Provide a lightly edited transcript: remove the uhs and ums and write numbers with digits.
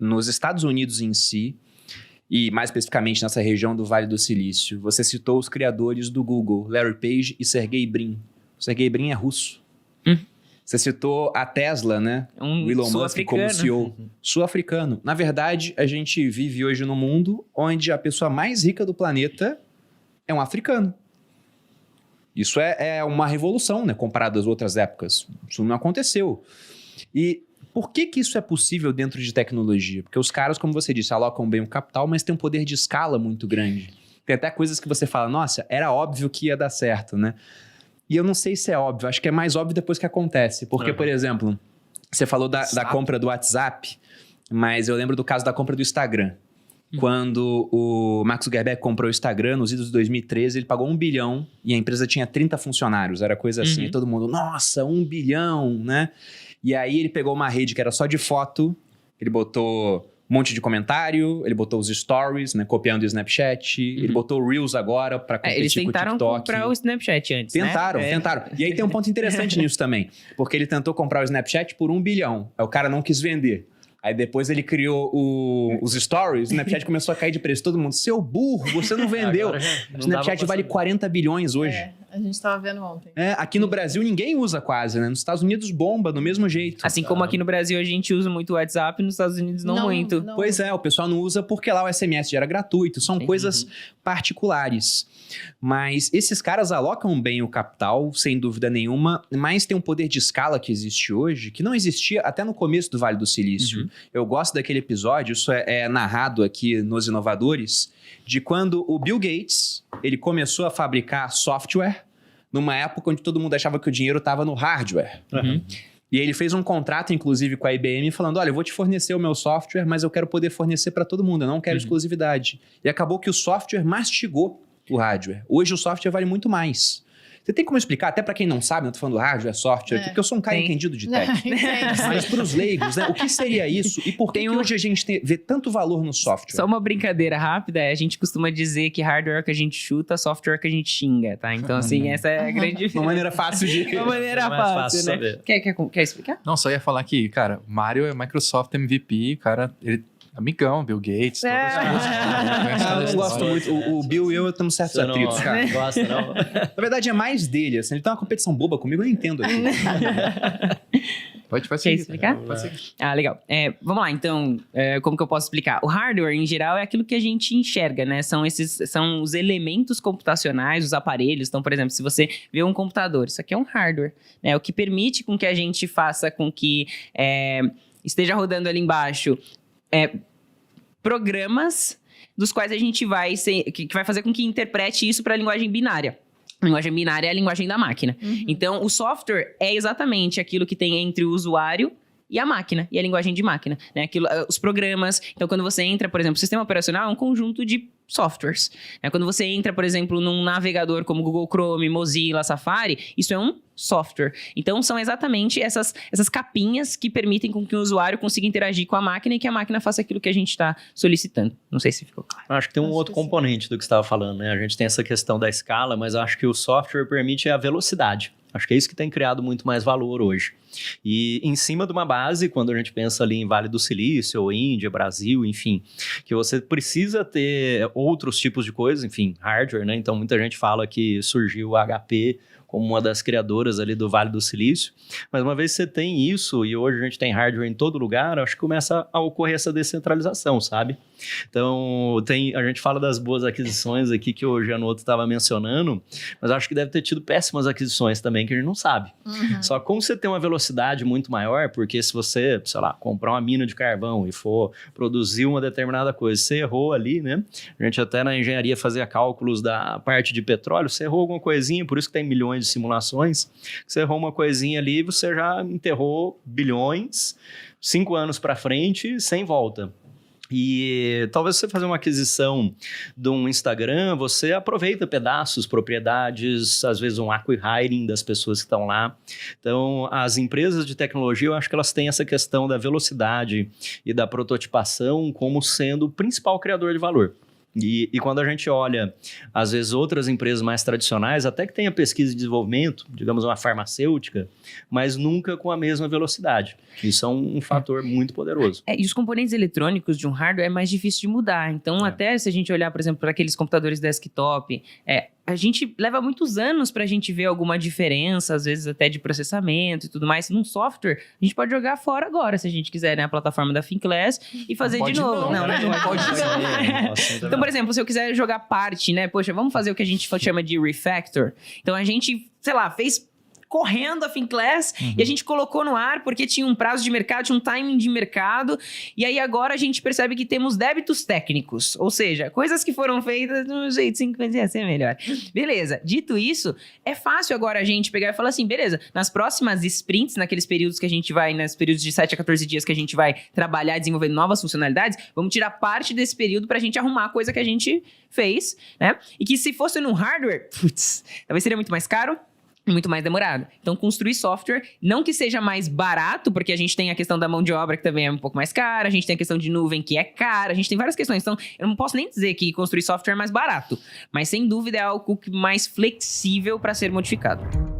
nos Estados Unidos em si, e mais especificamente nessa região do Vale do Silício, você citou os criadores do Google, Larry Page e Sergey Brin. O Sergey Brin é russo. Você citou a Tesla, né? O Elon Musk como CEO. Sul-africano. Na verdade, a gente vive hoje num mundo onde a pessoa mais rica do planeta é um africano. Isso é uma revolução, né? Comparado às outras épocas. Isso não aconteceu. E por que isso é possível dentro de tecnologia? Porque os caras, como você disse, alocam bem o capital, mas tem um poder de escala muito grande. Tem até coisas que você fala, nossa, era óbvio que ia dar certo, né? E eu não sei se é óbvio, acho que é mais óbvio depois que acontece. Porque, por exemplo, você falou da compra do WhatsApp, mas eu lembro do caso da compra do Instagram. Quando o Mark Zuckerberg comprou o Instagram, nos idos de 2013, ele pagou 1 bilhão e a empresa tinha 30 funcionários. Era coisa assim, e todo mundo, nossa, 1 bilhão, né? E aí ele pegou uma rede que era só de foto, ele botou um monte de comentário, ele botou os stories, né, copiando o Snapchat, ele botou o Reels agora para competir com o TikTok. Eles tentaram comprar o Snapchat antes, tentaram. E aí tem um ponto interessante nisso também, porque ele tentou comprar o Snapchat por 1 bilhão, aí o cara não quis vender. Aí depois ele criou os stories, o Snapchat começou a cair de preço. Todo mundo, seu burro, você não vendeu. O Snapchat vale 40 bilhões hoje. A gente tava vendo ontem. Aqui no Brasil ninguém usa quase, né? Nos Estados Unidos bomba do mesmo jeito. Assim como aqui no Brasil a gente usa muito o WhatsApp, nos Estados Unidos não muito. Não. Pois é, o pessoal não usa porque lá o SMS já era gratuito. São coisas particulares. Mas esses caras alocam bem o capital, sem dúvida nenhuma, mas tem um poder de escala que existe hoje, que não existia até no começo do Vale do Silício. Eu gosto daquele episódio, isso é narrado aqui nos Inovadores, de quando o Bill Gates, ele começou a fabricar software numa época onde todo mundo achava que o dinheiro estava no hardware. E ele fez um contrato, inclusive, com a IBM, falando, olha, eu vou te fornecer o meu software, mas eu quero poder fornecer para todo mundo, eu não quero exclusividade. E acabou que o software mastigou o hardware. Hoje o software vale muito mais. Você tem como explicar, até para quem não sabe, eu tô falando hardware, software, porque eu sou um cara entendido de tech. Mas para os leigos, né, o que seria isso? E por que hoje a gente vê tanto valor no software? Só uma brincadeira rápida, a gente costuma dizer que hardware é o que a gente chuta, software é o que a gente xinga, tá? Então, assim, essa é a grande... Uma maneira fácil de... Uma maneira fácil, né? Quer explicar? Não, só ia falar que, cara, Mário é Microsoft MVP, cara, ele... Amigão, Bill Gates, todas as eu não gosto muito. O Bill e eu temos certos atritos, cara. Não gosta, não? Na verdade, é mais dele. Assim, ele tem uma competição boba comigo, eu não entendo aqui. Pode Quer seguir. explicar? Pode seguir. Legal. Vamos lá, então, como que eu posso explicar? O hardware, em geral, é aquilo que a gente enxerga, né? São os elementos computacionais, os aparelhos. Então, por exemplo, se você vê um computador, isso aqui é um hardware, né? O que permite com que a gente faça com que esteja rodando ali embaixo programas dos quais a gente que vai fazer com que interprete isso para a linguagem binária. A linguagem binária é a linguagem da máquina. Então, o software é exatamente aquilo que tem entre o usuário e a máquina, e a linguagem de máquina, né? Os programas. Então, quando você entra, por exemplo, o sistema operacional é um conjunto de softwares. Né? Quando você entra, por exemplo, num navegador como Google Chrome, Mozilla, Safari, isso é um software. Então, são exatamente essas capinhas que permitem com que o usuário consiga interagir com a máquina e que a máquina faça aquilo que a gente está solicitando. Não sei se ficou claro. Acho que tem um outro componente do que você estava falando, né? A gente tem essa questão da escala, mas acho que o software permite a velocidade. Acho que é isso que tem criado muito mais valor hoje. E em cima de uma base, quando a gente pensa ali em Vale do Silício, ou Índia, Brasil, enfim, que você precisa ter outros tipos de coisas, enfim, hardware, né? Então, muita gente fala que surgiu o HP como uma das criadoras ali do Vale do Silício, mas uma vez que você tem isso, e hoje a gente tem hardware em todo lugar, acho que começa a ocorrer essa descentralização, sabe? Então, a gente fala das boas aquisições aqui que o Gianotto estava mencionando, mas acho que deve ter tido péssimas aquisições também que a gente não sabe. Só que como você tem uma velocidade muito maior, porque se você, sei lá, comprar uma mina de carvão e for produzir uma determinada coisa, você errou ali, né? A gente até na engenharia fazia cálculos da parte de petróleo, você errou alguma coisinha, por isso que tem milhões de simulações, você errou uma coisinha ali, você já enterrou bilhões, 5 anos para frente, sem volta. E talvez você fazer uma aquisição de um Instagram, você aproveita pedaços, propriedades, às vezes um acqui-hiring das pessoas que estão lá. Então, as empresas de tecnologia, eu acho que elas têm essa questão da velocidade e da prototipação como sendo o principal criador de valor. E quando a gente olha, às vezes, outras empresas mais tradicionais, até que tenha pesquisa e desenvolvimento, digamos uma farmacêutica, mas nunca com a mesma velocidade. Isso é um fator muito poderoso. E os componentes eletrônicos de um hardware é mais difícil de mudar. Então, até se a gente olhar, por exemplo, para aqueles computadores desktop, a gente leva muitos anos para a gente ver alguma diferença, às vezes até de processamento e tudo mais. Num software, a gente pode jogar fora agora, se a gente quiser, né? A plataforma da Finclass e fazer de novo. Não pode não. Então, por exemplo, se eu quiser jogar parte, né? Poxa, vamos fazer o que a gente chama de refactor. Então, a gente, sei lá, fez correndo a Finclass e a gente colocou no ar porque tinha um prazo de mercado, tinha um timing de mercado, e aí agora a gente percebe que temos débitos técnicos, ou seja, coisas que foram feitas de um jeito 50 ia ser melhor. Beleza, dito isso, é fácil agora a gente pegar e falar assim, beleza, nas próximas sprints, naqueles períodos que a gente vai, nos períodos de 7 a 14 dias que a gente vai trabalhar desenvolvendo novas funcionalidades, vamos tirar parte desse período pra gente arrumar a coisa que a gente fez, né? E que se fosse num hardware, talvez seria muito mais caro, muito mais demorado. Então, construir software, não que seja mais barato, porque a gente tem a questão da mão de obra, que também é um pouco mais cara, a gente tem a questão de nuvem, que é cara, a gente tem várias questões. Então, eu não posso nem dizer que construir software é mais barato, mas sem dúvida é algo mais flexível para ser modificado.